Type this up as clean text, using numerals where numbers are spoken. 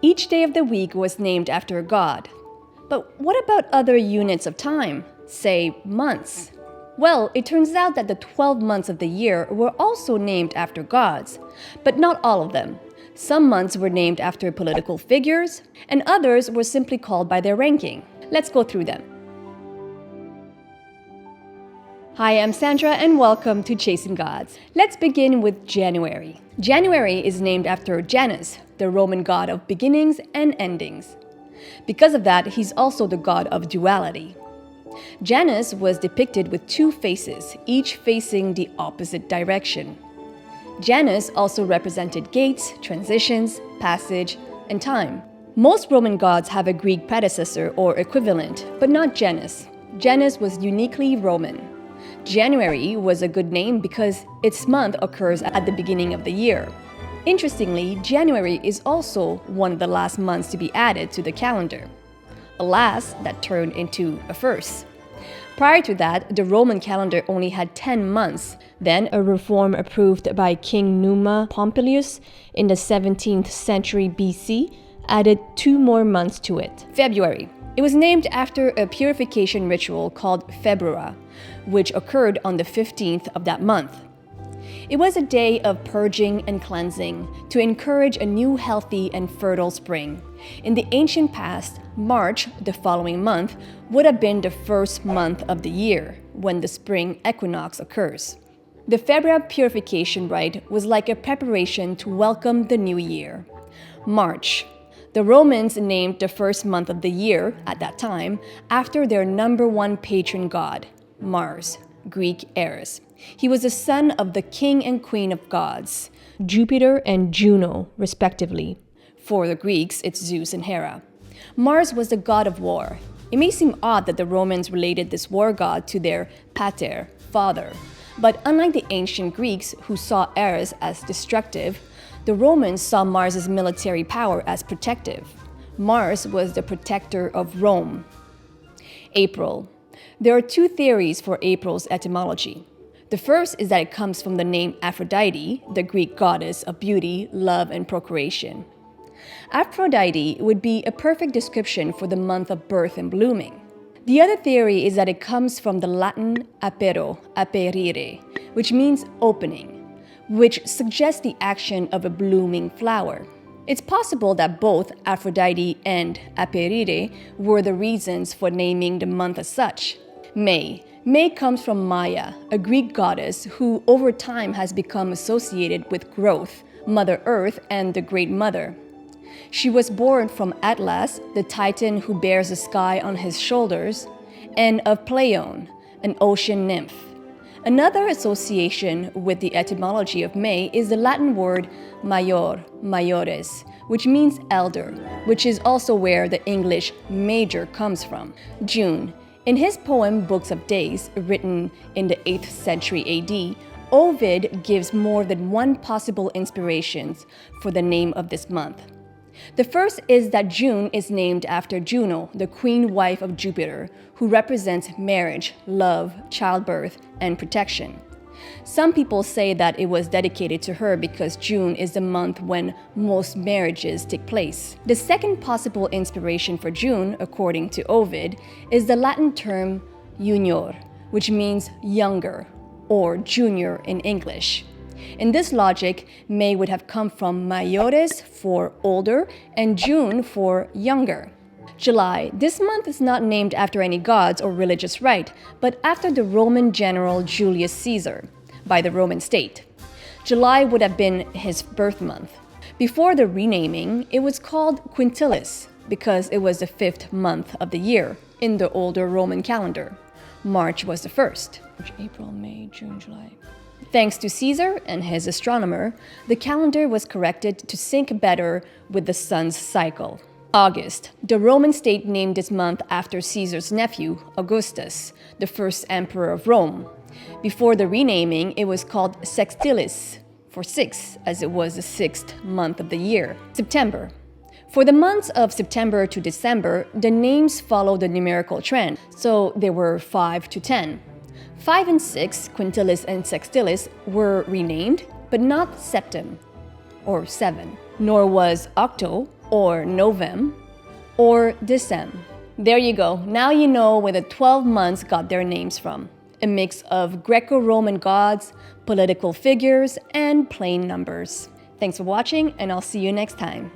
Each day of the week was named after a god. But what about other units of time, say months? Well, it turns out that the 12 months of the year were also named after gods, but not all of them. Some months were named after political figures, and others were simply called by their ranking. Let's go through them. Hi, I'm Sandra and welcome to Chasing Gods. Let's begin with January. January is named after Janus, the Roman god of beginnings and endings. Because of that, he's also the god of duality. Janus was depicted with two faces, each facing the opposite direction. Janus also represented gates, transitions, passage, and time. Most Roman gods have a Greek predecessor or equivalent, but not Janus. Janus was uniquely Roman. January was a good name because its month occurs at the beginning of the year. Interestingly, January is also one of the last months to be added to the calendar. A last that turned into a first. Prior to that, the Roman calendar only had 10 months. Then a reform approved by King Numa Pompilius in the 17th century BC added 2 more months to it. February. It was named after a purification ritual called Februa, which occurred on the 15th of that month. It was a day of purging and cleansing to encourage a new healthy and fertile spring. In the ancient past, March, the following month, would have been the first month of the year when the spring equinox occurs. The Februa purification rite was like a preparation to welcome the new year. March. The Romans named the first month of the year, at that time, after their number one patron god, Mars, Greek Eris. He was the son of the king and queen of gods, Jupiter and Juno, respectively. For the Greeks, it's Zeus and Hera. Mars was the god of war. It may seem odd that the Romans related this war god to their pater, father. But unlike the ancient Greeks, who saw Eris as destructive, the Romans saw Mars' military power as protective. Mars was the protector of Rome. April. There are 2 theories for April's etymology. The first is that it comes from the name Aphrodite, the Greek goddess of beauty, love, and procreation. Aphrodite would be a perfect description for the month of birth and blooming. The other theory is that it comes from the Latin apero, aperire, which means opening, which suggests the action of a blooming flower. It's possible that both Aphrodite and aperire were the reasons for naming the month as such. May. May comes from Maya, a Greek goddess who over time has become associated with growth, Mother Earth, and the Great Mother. She was born from Atlas, the titan who bears the sky on his shoulders, and of Pleione, an ocean nymph. Another association with the etymology of May is the Latin word major, majores, which means elder, which is also where the English major comes from. June. In his poem Books of Days, written in the 8th century AD, Ovid gives more than one possible inspirations for the name of this month. The first is that June is named after Juno, the queen wife of Jupiter, who represents marriage, love, childbirth, and protection. Some people say that it was dedicated to her because June is the month when most marriages take place. The second possible inspiration for June, according to Ovid, is the Latin term junior, which means younger, or junior in English. In this logic, May would have come from majores for older and June for younger. July. This month is not named after any gods or religious rite, but after the Roman general Julius Caesar, by the Roman state. July would have been his birth month. Before the renaming, it was called Quintilis because it was the 5th month of the year in the older Roman calendar. March was the first. April, May, June, July. Thanks to Caesar and his astronomer, the calendar was corrected to sync better with the sun's cycle. August. The Roman state named this month after Caesar's nephew, Augustus, the first emperor of Rome. Before the renaming, it was called Sextilis, for 6, as it was the 6th month of the year. September. For the months of September to December, the names follow the numerical trend, so they were 5 to 10. 5 and 6, Quintilis and Sextilis, were renamed, but not Septem, or 7, nor was Octo, or Novem, or Decem. There you go. Now you know where the 12 months got their names from. A mix of Greco-Roman gods, political figures, and plain numbers. Thanks for watching, and I'll see you next time.